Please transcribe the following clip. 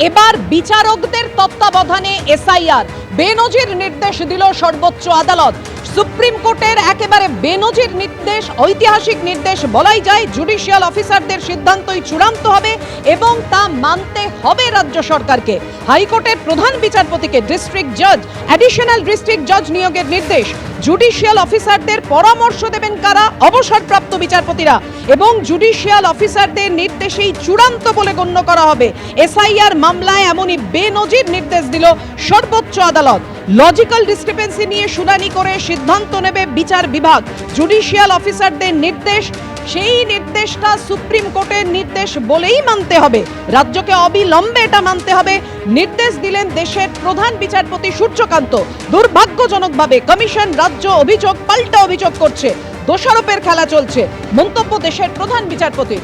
এবার বিচারকদের তত্ত্বাবধানে এসআইআর বেনজির নির্দেশ দিল সর্বোচ্চ আদালত। সুপ্রিম কোর্টের একেবারে বেনজির নির্দেশ, ঐতিহাসিক নির্দেশ বলাই যায়। জুডিশিয়াল অফিসারদের সিদ্ধান্তই চূড়ান্ত হবে এবং তা মানতে হবে রাজ্য সরকারকে। হাইকোর্টের প্রধান বিচারপতিকে ডিস্ট্রিক্ট জাজ, অ্যাডিশনাল ডিস্ট্রিক্ট জাজ নিয়োগের নির্দেশ। জুডিশিয়াল অফিসারদের পরামর্শ দেবেন কারা? অবসরপ্রাপ্ত বিচারপতিরা। এবং জুডিশিয়াল অফিসারদের নির্দেশেই চূড়ান্ত বলে গণ্য করা হবে। এসআইআর মামলায় এমনই বেনজির নির্দেশ দিল সর্বোচ্চ আদালত। লজিক্যাল ডিসক্রিপেন্সি নিয়ে শুনানি করে সিদ্ধান্ত নেবে বিচার বিভাগ। জুডিশিয়াল অফিসারদের নির্দেশ, সেই নির্দেশটা সুপ্রিম কোর্টের নির্দেশ বলেই মানতে হবে। রাজ্যকে অবিলম্বে এটা মানতে হবে। নির্দেশ দিলেন দেশের প্রধান বিচারপতি সূর্যকান্ত। দুর্ভাগ্যজনকভাবে কমিশন রাজ্য অভিযোগ পাল্টা অভিযোগ করছে, দোষারোপের খেলা চলছে, মন্তব্য দেশের প্রধান বিচারপতি।